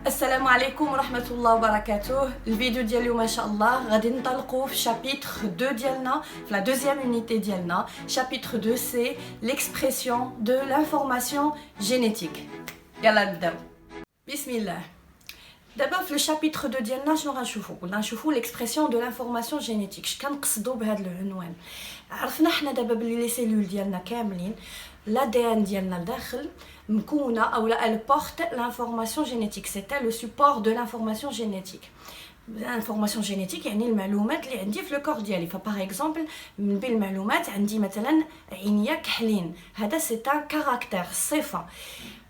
السلام عليكم ورحمة الله وبركاته. الفيديو ديال اليوم ان شاء الله غادي ننطلقوا في شابيتر 2 ديالنا في لا دوزيام unité ديالنا. شابيتر 2 سي l'expression de l'information génétique. يلا نبداو. بسم الله. دابا في الشابيتر 2 ديالنا شنو غنشوفوا؟ قلنا نشوفوا l'expression de l'information génétique. اش كنقصدوا بهذا العنوان؟ عرفنا حنا دابا بلي لي سيلول ديالنا كاملين l'ADN ديالنا لداخل مكونه او elle porte l'information génétique. C'était le support de l'information génétique. L'information génétique يعني المعلومات اللي عندي في الكور ديالي. فبار اكزومبل من بين المعلومات عندي مثلا عينيا كحلين، هذا سي ان كاركتير، صفه.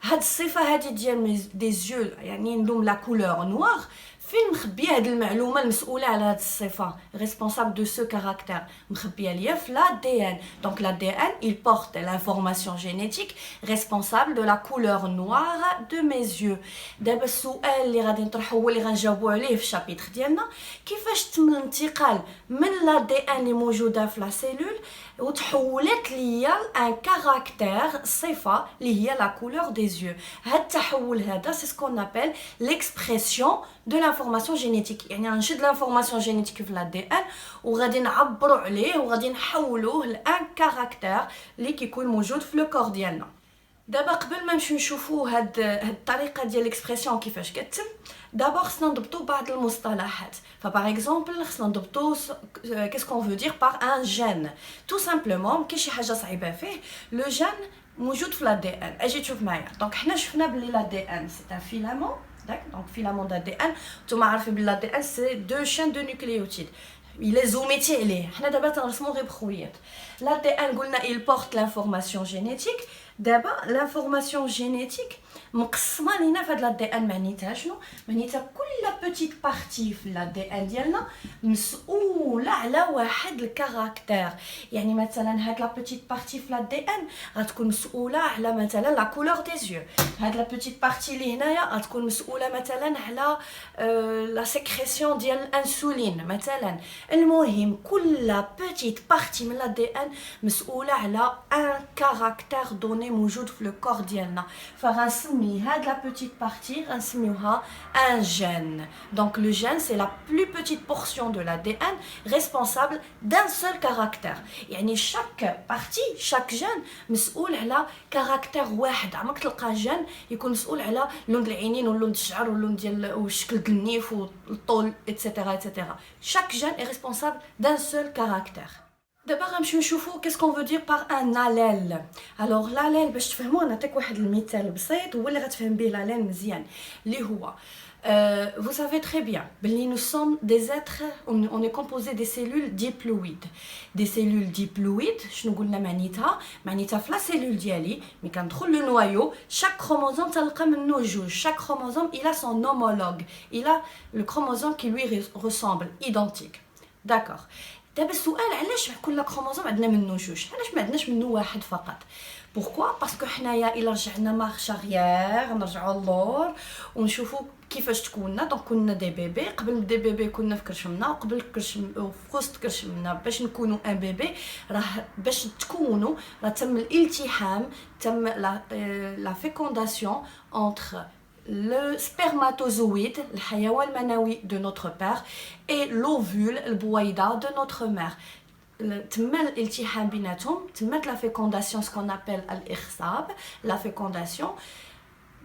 هاد الصفه هذه ديال دي زيو يعني ندوم لا كولور نوار، فين مخبيه هاد المعلومه المسؤوله على هاد الصفه ريسبونسابل دو سو كاركتير؟ مخبيه ليا في l'ADN. Donc l'ADN il porte l'information génétique responsable de la couleur noire de mes yeux. دابا السؤال اللي غادي نطرحه هو اللي غنجاوبوا عليه في الشابيتر ديالنا، كيفاش تم الانتقال من l'ADN اللي موجوده في لا سيلول وتحولت ليا ان كاركتير صفه اللي هي لا كولور دي زيو. هاد التحول هذا سي سكون ابل l'expression de l'information génétique. يعني غنشد l'information génétique في l'ADN وغادي نعبروا عليه وغادي نحولوه لان كاركتير اللي كيكون موجود في لو كور ديالنا. دابا قبل ما نمشيو نشوفوا هاد الطريقه ديال ليكسبرسيون كيفاش كتتم، دابا خصنا نضبطوا بعض المصطلحات. فبار اكزومبل خصنا نضبطوا كيس كون فو دير بار ان جين. تو سامبلومون كاين شي حاجه صعيبه فيه. لو جين موجود في l'ADN. اجي تشوف معايا. دونك حنا شفنا بلي l'ADN سي ان فيلامون. Donc filament d'ADN نتوما عارفين بلي l'ADN سي دو شين دو نيوكليوتيد. إلا زوميتي عليه حنا دابا تنرسمو غير بخويات. l'ADN قلنا il porte l'information génétique. دابا l'information génétique مقسمه لينا في هاد l'ADN. معنيتها شنو؟ معنيتها كل بوتيت بارتي في l'ADN ديالنا مسؤوله على واحد الكاركتير. يعني مثلا هاد لا بوتيت بارتي في l'ADN غتكون مسؤوله على مثلا لا كولور دي زيو. هاد لا بوتيت بارتي اللي هنايا غتكون مسؤوله مثلا على لا سيكريسيون ديال الانسولين مثلا. المهم كل بوتيت بارتي من l'ADN مسؤوله على ان كاركتير دوني موجود في لو كور ديالنا. فغنسمي هاد لا بوتيت بارتي غنسميوها ان جين. دونك لو جين سي لا بلو بوتيت بورسيون دو l'ADN responsable d'un seul caractère. يعني شاك بارتي شاك جين مسؤول على كاركتير واحد. عمرك تلقى جين يكون مسؤول على لون العينين ولون الشعر ولون ديال والشكل ديال النيف والطول ايتترا ايتترا. شاك جين est responsable d'un seul caractère. دابا غنمشيو نشوفو كيس كون فو دير بار ان اليل. الوغ l'allèle باش تفهموه نعطيك واحد المثال بسيط هو اللي غتفهم به l'allèle مزيان، اللي هو vous savez très bien بلي nous sommes des êtres on est composé des cellules diploïdes. des cellules diploïdes شنو قلنا معنيتها؟ معنيتها في لا سيلول ديالي ملي كندخل لو نوايو شاك كروموزوم تلقى منه جوج. chaque chromosome il a son homologue, il a le chromosome qui lui ressemble, identique. d'accord. دابا السؤال علاش كل كروموزوم عندنا منه جوج؟ علاش ما عندناش منه واحد فقط؟ بوركوا؟ باسكو حنايا الا رجعنا مارش اريير نرجعوا للور ونشوفوا كيفاش تكوننا. دونك كنا دي بيبي، قبل دي بيبي كنا في كرشمنا وقبل كرشم في وسط كرشمنا باش نكونوا ان بيبي. راه باش تكونوا راه تم الالتحام، تم لا فيكونداسيون entre le spermatozoïde, le حيوان المنوي de notre père, et l'ovule, البويضة de notre mère. تم الالتحام بيناتهم، تمت la fécondation, ce qu'on appelle الإخصاب, la fécondation.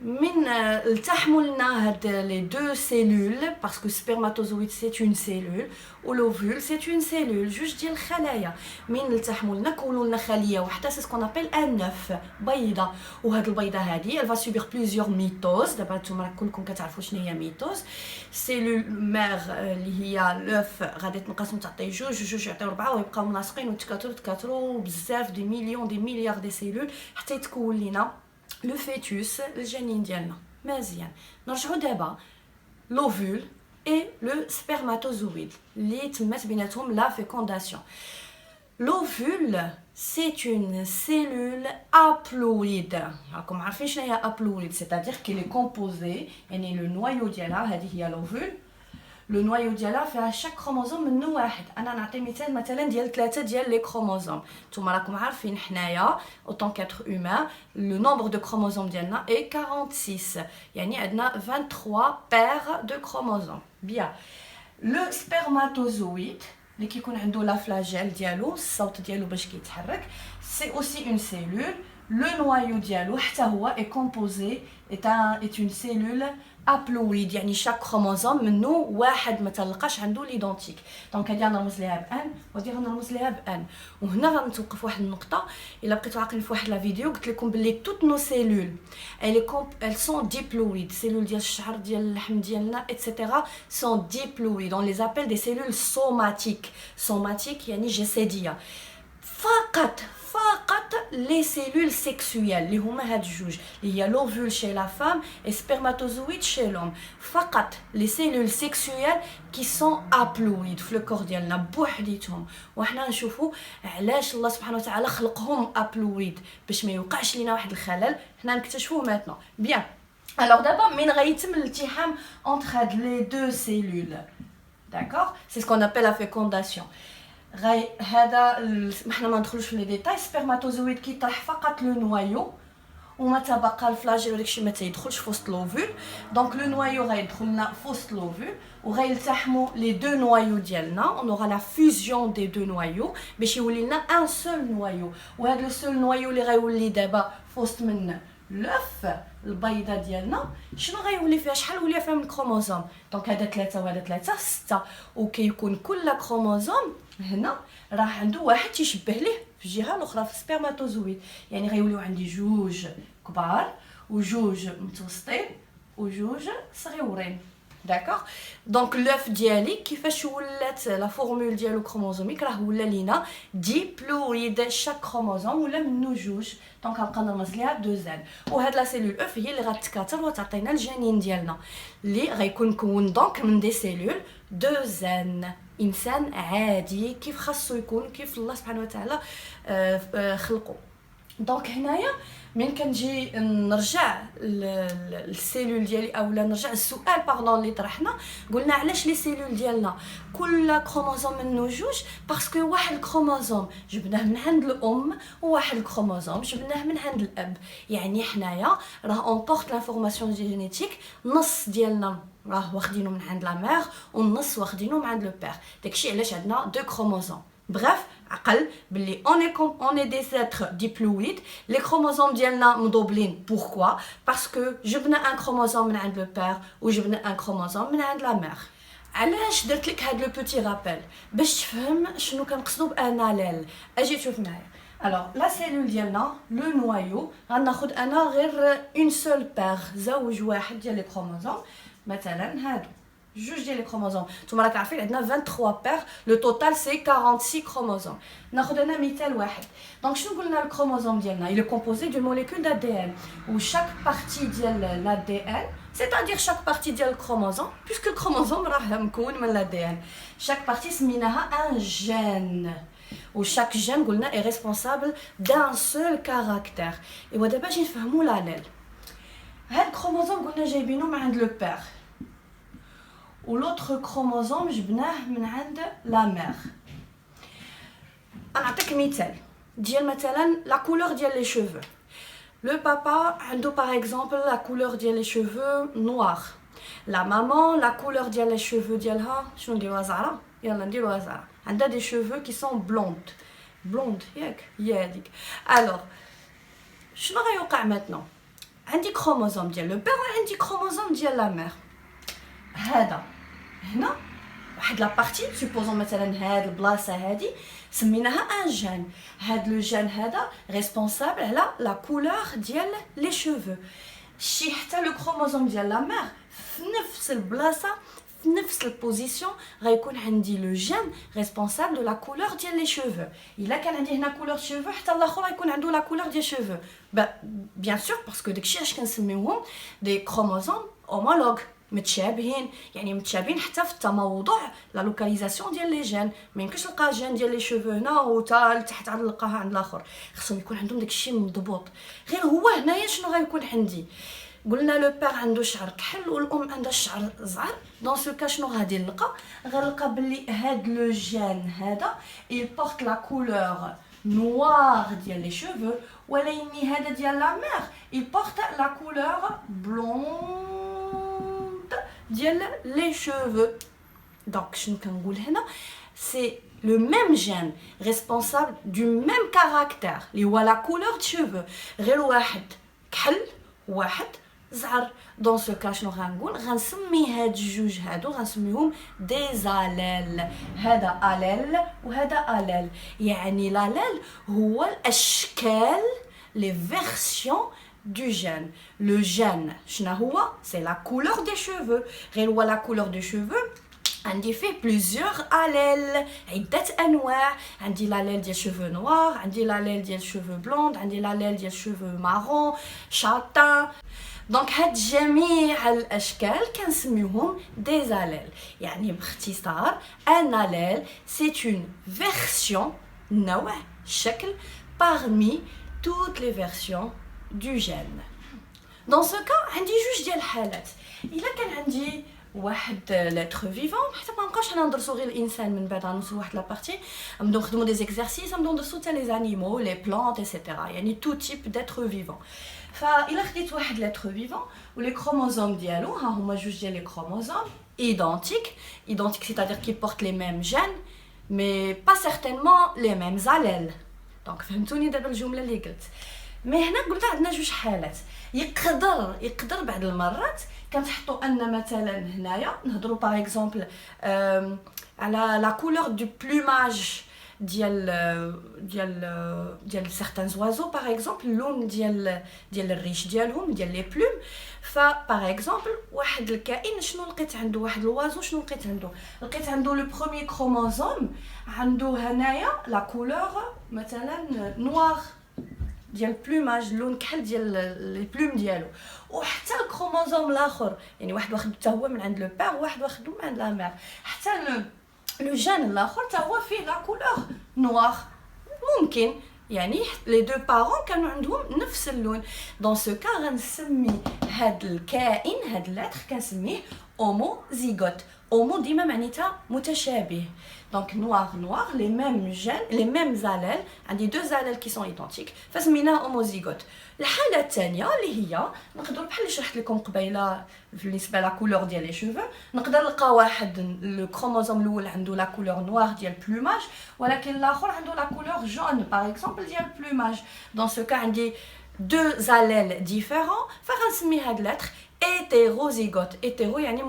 من التحموا لنا هاد لي دو سيلول باسكو سبرماتوزويد سي اون سيلول والاوفول سي اون سيلول، جوج ديال الخلايا. من التحموا لنا كونوا لنا خليه وحده سي سكون ابل ان نوف، بيضه. وهاد البيضه هادي الفا سوبير بليزيور ميتوز. دابا نتوما كلكم كتعرفوا شنو هي ميتوز. سيلول مير اللي هي لوف غادي تنقسم تعطي جوج جوج يعطيو 4 ويبقاو ملاصقين وتكاثروا بزاف دي مليون دي مليار دي سيلول حتى يتكون لنا لو فيتوس الجنين ديالنا. مزيان نرجعوا دابا l'ovule et le spermatozoïde اللي تمت بيناتهم لا فيكونداسيون. l'ovule c'est une cellule haploïde. راكم عارفين شنو هي haploïde؟ c'est-à-dire qu'il est composé يعني le noyau ديالها هذه هي l'ovule. لو نوايو ديالها فيها شاك كروموزوم منه واحد. انا نعطي مثلا ديال 3 ديال لي كروموزوم. نتوما راكم عارفين حنايا اوطون كاتر هومان لو نومبر دو كروموزوم ديالنا اي 46 يعني عندنا 23 بير دو كروموزوم. بيان لو سبرماتوزويد اللي كيكون عنده لا فلاجيل ديالو الصوت ديالو باش كيتحرك سي اوسي اون سيلول. لو نوايو ديالو حتى هو اي كومبوزي est une cellule haploïde يعني شاك كروموزوم منه واحد ما تلقاش عنده ليدونتيك. دونك هادي غنرمز ليها بان وهادي غنرمز ليها بان. وهنا غنتوقف واحد النقطه الا بقيتو عاقلين في واحد لا فيديو قلت لكم بلي توت نو سيلول elles sont diploïdes. سيلول ديال الشعر ديال اللحم ديالنا etc sont diploïdes. on les appelle des cellules somatiques. somatique يعني جسديه. فقط les cellules sexuelles اللي هما هاد جوج اللي هي l'ovule chez la femme et spermatozoïde chez l'homme. فقط les cellules sexuelles qui sont haploïdes في الكور ديالنا بوحديتهم. وحنا نشوفوا علاش الله سبحانه وتعالى خلقهم haploïdes باش ما يوقعش لينا واحد الخلل. حنا نكتشفوه maintenant. bien alors d'abord من غيتم الالتحام entre هاد les deux cellules. d'accord c'est ce qu'on appelle la fécondation. هذا ما حنا ما ندخلوش في لي ديتاي. سبرماتوزويد كيطرح فقط لو نوايو وما تبقى الفلاجيل وداكشي ما تيدخلش في وسط لوفول. دونك لو نوايو غيدخل لنا في وسط لوفول وغيلتحموا لي دو نوايو ديالنا. اون اورا لا فوزيون دي دو نوايو باش يولي لنا ان سول نوايو. وهذا لو سول نوايو اللي غيولي دابا في وسط من لوف البيضه ديالنا شنو غيولي فيها شحال ولي فيها من كروموزوم. دونك هذا 3 وهذا 3 6 وكيكون كل كروموزوم هنا راه عنده واحد تيشبه ليه في الجهه الاخرى في السبرماتوزويد. يعني غيوليو عندي جوج كبار وجوج متوسطين وجوج صغيورين. داكوغ دونك لوف ديالي كيفاش ولات لا فورمول ديالو كروموزوميك راه ولا لينا ديبلويد. شاك كروموزوم ولا منو جوج. دونك غنبقى نرمز ليها 2 وهاد لا سيلول اف هي اللي غتكاثر وتعطينا الجنين ديالنا اللي غيكون مكون دونك من دي سيلول 2 انسان عادي كيف خاصو يكون كيف الله سبحانه وتعالى خلقه. دونك هنايا من كنجي نرجع للسيلول ديالي اولا نرجع السؤال باردون اللي طرحنا قلنا علاش لي سيلول ديالنا كل كروموزوم منه جوج. باسكو واحد الكروموزوم جبناه من عند الام وواحد الكروموزوم جبناه من عند الاب. يعني حنايا راه اون بورت لانفورماسيون جينيتيك نص ديالنا راه واخدينه من عند لا مير والنص واخدينه من عند لو بير. داكشي علاش عندنا 2 كروموزوم. bref عقل باللي on est des êtres diploïdes. les chromosomes ديالنا مدوبلين. pourquoi parce que جبنا un chromosome من عند le père وجبنا un chromosome من عند la mère. علاش درت لك هاد لو بوتي رابيل باش تفهم شنو كنقصدوا باناليل. اجي تشوف معايا. alors la cellule ديالنا لو نوايو غناخذ انا غير une seule paire زوج واحد ديال لي كروموزوم مثلا هادو جوج ديال لي كروموزوم. نتوما راك عارفين عندنا 23 بير لو توتال سي 46 كروموزوم. ناخذ انا مثال واحد. دونك شنو قلنا الكروموزوم ديالنا il est composé d'une molécule d'ADN و chaque partie ديال l'ADN c'est-à-dire chaque partie ديال الكروموزوم puisque الكروموزوم راه مكون من l'ADN. chaque partie سميناها un gène و chaque gène قلنا est responsable d'un seul caractère. ايوا دابا جي نفهموا l'allèle. هاد الكروموزوم قلنا جايبينو من عند لو بير و لوطخ كروموزوم جبناه من عند لا مير. نعطيك مثال ديال مثلا لا كولور ديال لي شوفو. لو بابا عنده باغ اكزومبل لا كولور ديال لي شوفو نوار. لا مامان لا كولور ديال لي شوفو ديالها شنو نديروها زعرا. يلا نديروها زعرا. عندها دي شوفو كي سون بلوند ياك هي هذيك. الوغ شنو غيوقع ماتنو عندي كروموزوم ديال لو بير وعندي كروموزوم ديال لا مير. هذا هنا واحد لا بارتي سوبوزون مثلا هاد البلاصه هادي سميناها ان جين. هاد لو جين هذا ريسبونسابل على لا كولور ديال لي شوفو. شي حتى لو كروموزوم ديال لا مير في نفس البلاصه في نفس البوزيسيون غيكون عندي لو جين ريسبونسابل دو لا كولور ديال لي شوفو. الا كان عندي هنا كولور شوفو حتى الاخر غيكون عنده لا كولور ديال شوفو. بيان سور باسكو داكشي علاش كنسميوهم دي كروموزوم اومولوغ متشابهين. يعني متشابهين حتى في التموضع لا لوكاليزاسيون ديال لي جين. ما يمكنش نلقى جين ديال لي شوفو هنا وتا لتحت عاد نلقاها عند الاخر. خصهم يكون عندهم داكشي مضبوط. غير هو هنايا شنو غيكون عندي قلنا لو بير عنده شعر كحل والام عندها الشعر زعر. دون سو كا شنو غادي نلقى؟ غنلقى بلي هاد لو جين هذا il porte la couleur noire ديال لي شوفو، ولكن هذا ديال لا مير il porte la couleur blonde ديال لي شوفو. دونك شنو كنقول هنا؟ سي le même gène responsable du même caractère اللي هو la couleur de cheveux، غير واحد كحل واحد زعر. دون سو كا شنو غنقول؟ غنسمي هاد الجوج هادو غنسميهم دي زاليل. هذا اليل وهذا اليل، يعني لاليل هو الاشكال لي فيرسيون du gène. Le gène شنو هو؟ c'est la couleur des cheveux. غير هو la couleur des cheveux عندي فيه plusieurs allèles، عدة أنواع. عندي l'allèle ديال cheveux noirs، عندي l'allèle ديال cheveux blonds، عندي l'allèle ديال cheveux marron châtain. دونك هاد جميع الأشكال كنسميوهم des allèles. يعني باختصار un allèle c'est une version، نوع شكل parmi toutes les versions du gène. Dans ce cas عندي جوج ديال الحالات. إلا كان عندي واحد لتر فيفون، حتى ما نبقاوش حنا ندرسو غير الانسان، من بعد غنوصلو واحد لابارتي نبداو نخدمو دي زيكزارسيس، نبداو ندرسو حتى لي زانيمو لي بلانت ايتترا، يعني تو تيب داتر فيفون. فإلا خديت واحد لتر فيفون ولي كروموزوم ديالو ها هما جوج ديال لي كروموزوم identiques c'est-à-dire qu'ils portent les mêmes gènes mais pas certainement les mêmes allèles. دونك فهمتوني دابا الجمله اللي قلت؟ مي هنا قلنا عندنا جوج حالات. يقدر بعض المرات كنحطوا ان مثلا هنايا نهضروا باغ اكزومبل على لا كولور دو بلوماج ديال سيغتان زوازو باغ اكزومبل، اللون ديال الريش ديالهم ديال لي بلوم. باغ اكزومبل واحد الكائن شنو لقيت عنده، واحد الوازو شنو لقيت عنده لو بروميير كروموزوم عنده هنايا لا كولور مثلا نوار ديال بلوماج، اللون كحل ديال لي بلوم ديالو. وحتى الكروموزوم الاخر يعني واحد واخد حتى هو من عند لو بير وواحد واخدو من عند لا مير، حتى لو جين الاخر حتى هو فيه لا كولور نوار. ممكن يعني لي دو بارون كانوا عندهم نفس اللون. دون سو كا غنسمي هاد الكائن هاد لاتر كنسميه اوموزيغوت. اومو ديما معناتها متشابه. دونك نوار لي ميم جين لي ميم زاليل، عندي دو زاليل كي سون ايدونتيك فسميناه اوموزيغوت. الحاله الثانيه اللي هي نقدر بحال اللي شرحت لكم قبيله بالنسبه لا كولور ديال لي شوفو، نقدر نلقى واحد لو كروموزوم الاول عنده لا كولور نوار ديال بلوماج ولكن الاخر عنده لا كولور جون باغ اكزومبل ديال بلوماج. دون سو كا عندي دو زاليل ديفيرون فغنسمي هاد لاتر hétérozygote. hétéro يعني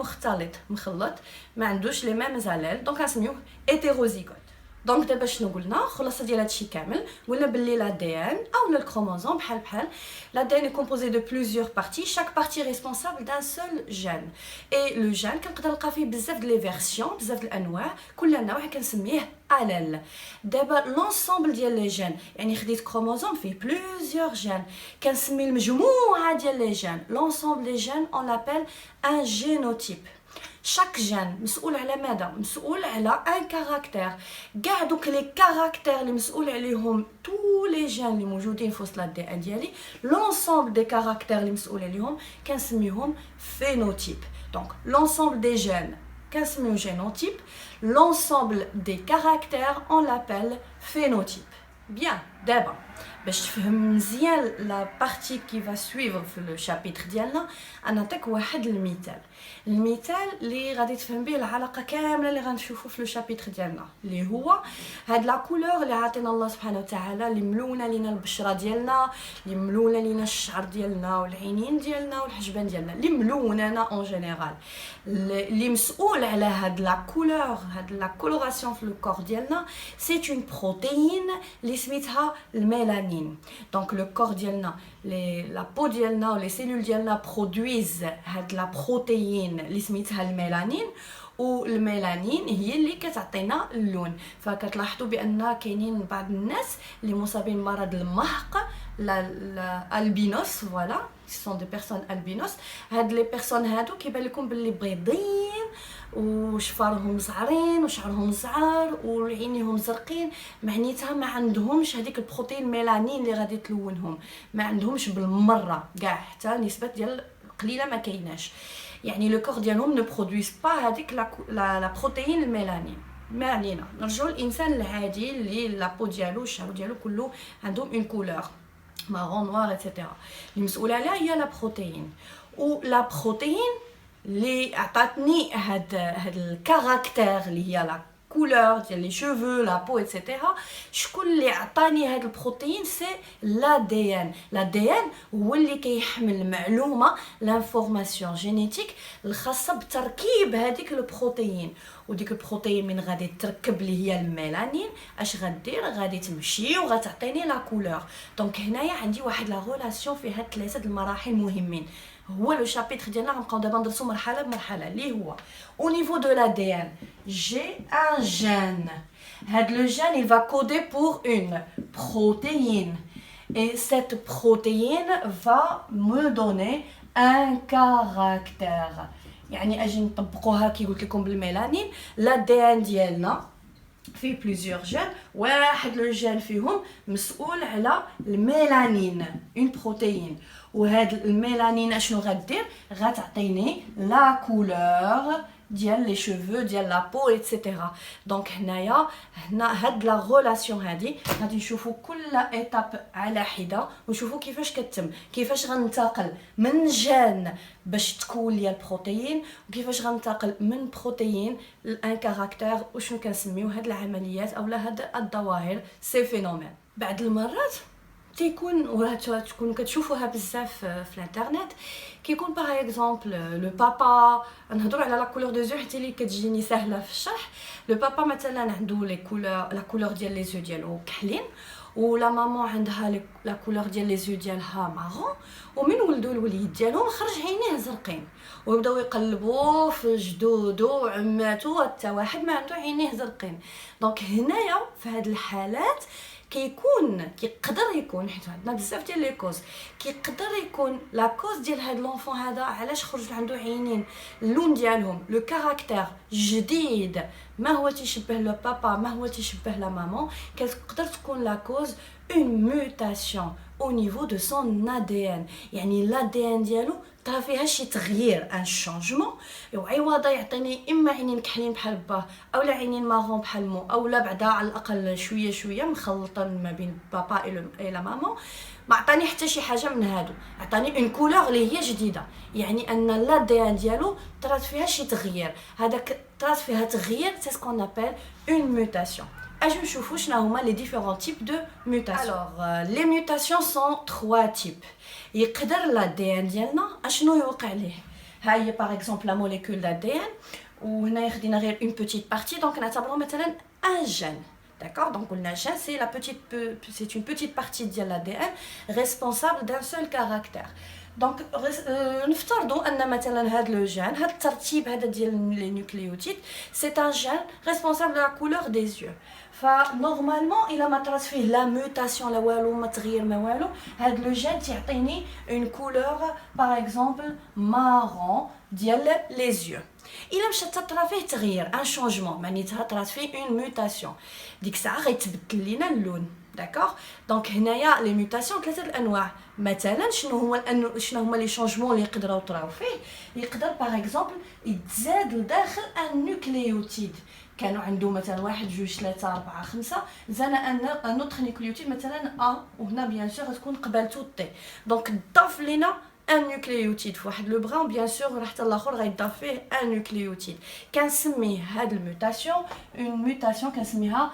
مخلط ما عندوش لي ميم زاليل، دونك غنسميوه hétérozygote. دونك دابا شنو قلنا؟ خلاصه ديال هادشي كامل قلنا بلي لا دي ان او الكروموزوم بحال لا دي ان est composé de plusieurs parties، chaque partie responsable d'un seul gène. et le gène كنقدر نلقى فيه بزاف د لي فيرسيون، بزاف د الانواع، كل نوع كنسميه allèle. دابا لونسومبل ديال لي جين، يعني خديت كروموزوم فيه بلوزيور جين كنسمي المجموعه ديال لي جين لونسومبل دي جين اون لابيل ان جينوتيب. chaque جين مسؤول على ماذا؟ مسؤول على ان كاركتير. كاع دوك لي كاركتير اللي مسؤول عليهم تو لي جين اللي موجودين في وسط لا دي ان ديالي، لونسومبل دي كاركتير اللي مسؤول عليهم كنسميهم فينوتيب. دونك لونسومبل دي جين كنسميو génotype, l'ensemble des caractères on l'appelle phénotype. Bien, d'abord, باش تفهم مزيان لا بارتي كي va suivre في لو شابيتر ديالنا، انا نعطيك واحد المثال اللي غادي تفهم به العلاقه كامله اللي غنشوفو في لو شابيتر ديالنا، اللي هو هاد لا كولور اللي عطينا الله سبحانه وتعالى، اللي ملونه لينا البشره ديالنا، اللي ملونه لينا الشعر ديالنا والعينين ديالنا والحجبان ديالنا، اللي ملونانا اون جينيرال، اللي مسؤول على هاد لا كولور، هاد لا كولوراسيون في لو كور ديالنا، سي اون بروتيين اللي سميتها الميلانين. دونك لو كور ديالنا لا بو ديالنا ولي سيلول ديالنا برودويز هاد لا بروتيين اللي سميتها الميلانين، والميلانين هي اللي كتعطينا اللون. فكتلاحظوا بان كاينين بعض الناس اللي مصابين بمرض المهق، البينوس، فوالا سون دي بيرسون البينوس. هاد لي بيرسون هادو كيبان لكم باللي بيضين وشفارهم زعرين وشعرهم زعر وعينيهم زرقين، معنيتها ما عندهمش هذيك البروتين ميلانين اللي غادي تلونهم، ما عندهمش بالمره كاع حتى نسبه ديال قليله ما كايناش يعني لو كور ديالهم ne produisent pas هذيك لا بروتين الميلانين. ما علينا نرجعوا الانسان العادي اللي لابو ديالو الشعر ديالو كله عندهم اون كولور marron noir etc. اللي مسؤول عليها هي لا بروتين و لا بروتين اللي عطاتني هاد الكاركتير اللي هي لا couleur ديال لي شوفو لا بو ايتترا. شكون اللي عطاني هاد البروتين؟ سي لادي ان هو اللي كيحمل المعلومه لانفورماسيون جينيتيك الخاصه بتركيب هذيك البروتين. وديك البروتين من غادي تركب اللي هي الميلانين اش غدير؟ غادي تمشي وغتعطيني لا كولور. دونك هنايا عندي واحد لا ريلاسيون في هاد ثلاثه المراحل مهمين. هو لو شابيتر ديالنا غنبقاو دابا ندرسو مرحله بمرحله اللي هو au niveau de l'ADN j'ai un gène. Le gène il va coder pour une protéine et cette protéine va me donner un caractère. يعني اجي نطبقوها كي قلت لكم بالميلانين. l'ADN ديالنا فيه بليزيور جين. واحد لو جين فيهم مسؤول على الميلانين اون بروتين وهاد الميلانين اشنو غدير؟ غتعطيني لا كولور ديال لي شوفو ديال لا بو ايتترا. دونك هنا هاد لا ريلاسيون هادي غادي نشوفوا كل ايتاب على حده ونشوفوا كيفاش كتم كيفاش غننتقل من جين باش تكون ليا البروتين وكيفاش غننتقل من بروتين لان كاركتير وشنو كنسميو هاد العمليات اولا هاد الظواهر سي فينومين. بعض المرات تيكون ولا تكونوا كتشوفوها بزاف في الانترنت كيكون باغ اكزومبل لو بابا نهضروا على لا كولور دو زو حتى اللي كتجيني سهله في الشرح. لو بابا مثلا عنده لي كولور لا كولور ديال لي زو ديالو كحلين ولا مامون عندها لا كولور ديال لي زو ديالها مارون ومن ولدوا الوليد ديالهم خرج عينيه زرقين ويبداو يقلبوا في جدودو وعماتو حتى واحد ما عنده عينيه زرقين. دونك هنايا في هاد الحالات كيقدر يكون حيت عندنا بزاف ديال لي كوز كيقدر يكون لا كوز ديال هاد لونفون هذا علاش خرج عنده عينين اللون ديالهم لو كاركتير جديد ما هو تيشبه لو بابا ما هو تيشبه لا مامون كتقدر تكون لا كوز اون موتاسيون au niveau de son ADN. يعني l'ADN ديالو طرا فيها شي تغيير ان شونجمون وعوضه يعطيني اما عينين كحلين بحال باه اولا عينين مارون بحال مو اولا بعدا على الاقل شويه مخلطه ما بين بابا اي لا مامون ما عطاني حتى شي حاجه من هادو عطاني اون كولور اللي هي جديده. يعني ان l'ADN ديالو طرات فيها شي تغيير هذاك طرات فيها تغيير سي سكون ابل اون موتاسيون. اجي نشوفوا شنو هما لي ديفيرون تيب دو موتاسيون. الوغ لي موتاسيون سون 3 تيب. يقدر l'ADN ديالنا اشنو يوقع ليه. ها هي باغ اكزومبل لا موليكول d'ADN وهنا خدينا غير اون بوتيت بارتي دونك نعتبروا مثلا ان جين. D'accord, donc le gène c'est une petite partie de l'ADN responsable d'un seul caractère. Donc نفترضوا ان مثلا هذا لو جين هذا الترتيب هذا ديال لي نيوكليوتيد سي ان جين responsable de la couleur des yeux. فنورمالمون الا ما طرات فيه لا موتاسيون لا والو ما تغير ما والو هذا لو جين تيعطيني اون كولور باغ اكزومبل مارون ديال لي زيو. الا مشات طرا فيه تغيير ان شونجمون معناتها طرات فيه اون موتاسيون ديك الساعه غيتبدل لينا اللون. داكوغ دونك هنايا لي موتاسيون ثلاثه الانواع. مثلا شنو هما لي شونجمون اللي يقدروا يطراو فيه؟ يقدر باغ اكزومبل يتزاد لداخل ان نيوكليوتيد كانوا عنده مثلا 1 2 3 4 5 زانا ان اوتر نيوكليوتيد مثلا ا وهنا بيان سور غتكون قبالته تي دونك ضاف لينا ان نيوكليوتيد في واحد لو بران بيان سور راه حتى الاخر غيضاف فيه ان نيوكليوتيد. كنسميه هاد الموتاسيون اون موتاسيون كنسميها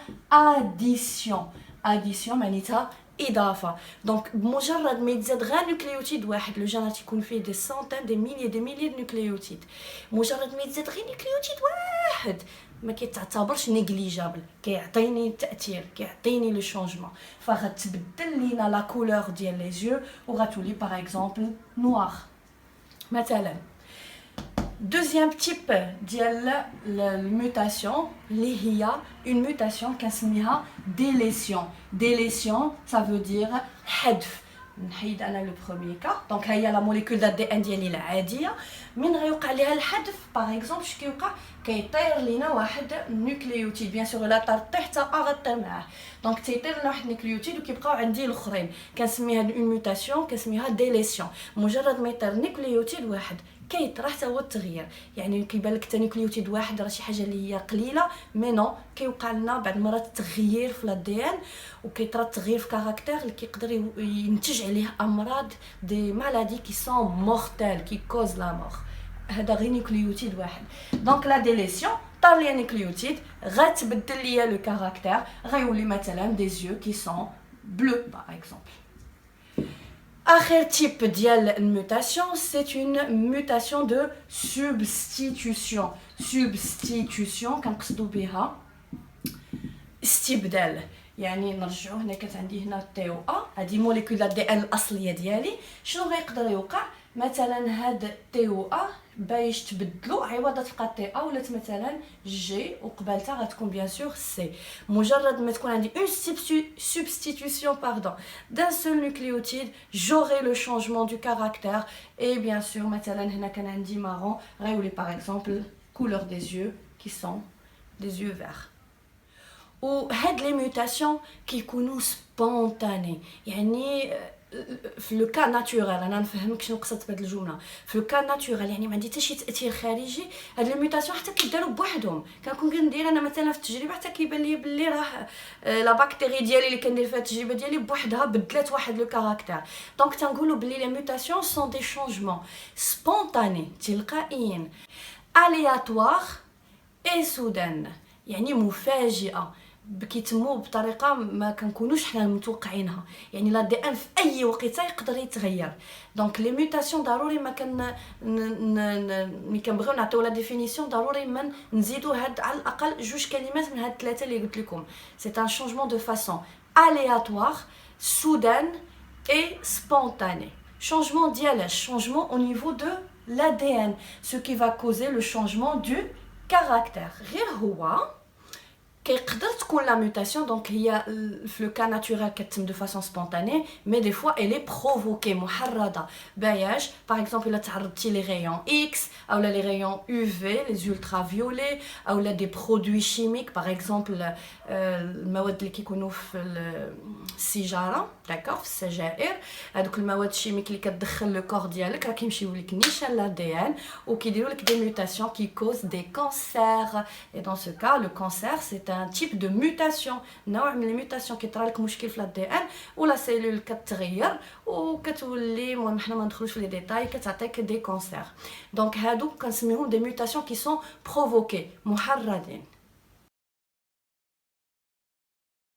اديسيون معناتها اضافه. دونك بمجرد ما يتزاد غير نيوكليوتيد واحد لو جين تيكون فيه دي سونتين دي ميليي دو نيوكليوتيد مجرد ما يتزاد غير نيوكليوتيد واحد ما كيتعتبرش نيغليجابل كيعطيني التاثير كيعطيني لو شونجمون فغتبدل لينا لا كولور ديال لي زيو وغتولي باغ اكزومبل نوار مثلا. Deuxième type ديال الموتاسيون اللي هي une mutation كنسميها délétion. Délétion ça veut dire حذف نحيد انا لو بروميي كا دونك ها هي لا موليكول ديال الدي ان ديالي العاديه من غيوقع ليها الحذف باغ اكزومبل اش كيوقع كيطير لينا واحد نوكليوتيد بيان سور لا طير حتى غطير معاه دونك تيطير لنا واحد نوكليوتيد وكيبقاو عندي الاخرين كنسميها اون ميوتاسيون كنسميها ديليسيون مجرد ما يطير نوكليوتيد واحد كيطرح حتى هو التغيير يعني كيبان لك حتى نوكليوتيد واحد راه شي حاجه اللي هي قليله مي نو كيوقع لنا بعض المرات تغيير في الدي ان وكيطرا التغيير في كاركتير اللي كيقدر ينتج عليه امراض دي مالادي كي سون مورتال كي كوز لا مور هذا غير نوكليوتيد واحد دونك لا ديليسيون طار ليا نوكليوتيد غتبدل ليا لو كاركتير غيولي مثلا دي زيو كي سون بلو باغ اكزومبل Autre type de mutation, c'est une mutation de substitution. Substitution, كنقصدو بها استبدال يعني نرجعو هنا كانت عندي هنا تي او ا هذه موليكول دي ان الاصليه ديالي شنو غيقدر يوقع مثلا هاد تي او ا باش تبدلو عوض تبقى تي ا ولات مثلا جي وقبالتها غتكون بيان سور سي مجرد ما تكون عندي اون substitution pardon d'un seul nucléotide j'aurai le changement du caractère et bien sûr مثلا هنا كان عندي مارون غيولي par exemple couleur des yeux qui sont des yeux verts وهاد لي ميوتاسيون كيكونوا سبونطاني يعني في لو كا ناتورال انا نفهمك شنو قصدت بهاد الجمله في لو كا ناتورال يعني ما عندي حتى شي تاثير خارجي هاد لي ميوتاسيون حتى كيداروا بوحدهم كنكون كندير انا مثلا في التجربه حتى كيبان لي بلي راه لا باكتيري ديالي اللي كندير فيها التجربه ديالي بوحدها بدلات واحد لو كاركتير دونك تنقولوا بلي لي ميوتاسيون سون دي شونجمون سبونطاني تلقائيين الياتوار اي سودان يعني مفاجئه كيتموا بطريقه ما كنكونوش حنا متوقعينها يعني لا دي ان في اي وقيته يقدر يتغير دونك لي ميوتاسيون ضروري ما كان ملي كنبغيو نعطيو لا ديفينيسيون ضروري ما نزيدوا هاد على الاقل جوج كلمات من هاد الثلاثه اللي قلت لكم سي ان شونجمون دو فاسون aléatoire soudaine et spontané changement dialash changement au niveau de l'ADN ce qui va causer le changement du caractère غير هو كيقدر تكون لا ميوتاسيون دونك هي في لو كا ناتورال كتتم دو فاسون سبونطاني مي دي فوا الي بروفوكي محرضه باياش باغ اكزومبل الا تعرضتي لي ريون اكس او لي ريون يو في لي الترا فيولي او لا دي برودوي شيميك باغ اكزومبل المواد اللي كيكونوا في السيجاره داكوغ في السجائر هذوك المواد الشيميك اللي كتدخل لو كور ديالك راه كيمشيو لك نيشان لا دي ان وكيديروا لك دي ميوتاسيون كي كوز دي كانسير اي دون سو كا لو كانسير سي un type de mutation نوع من الميوتاسيون كيطرا لك مشكل في الدي ان ولا سيلول كتغير وكتولي المهم حنا ما ندخلوش في لي ديتاي كتعطيك دي كانسير دونك هادو كنسميهم دي ميوتاسيون كي سون بروفوكي محرضين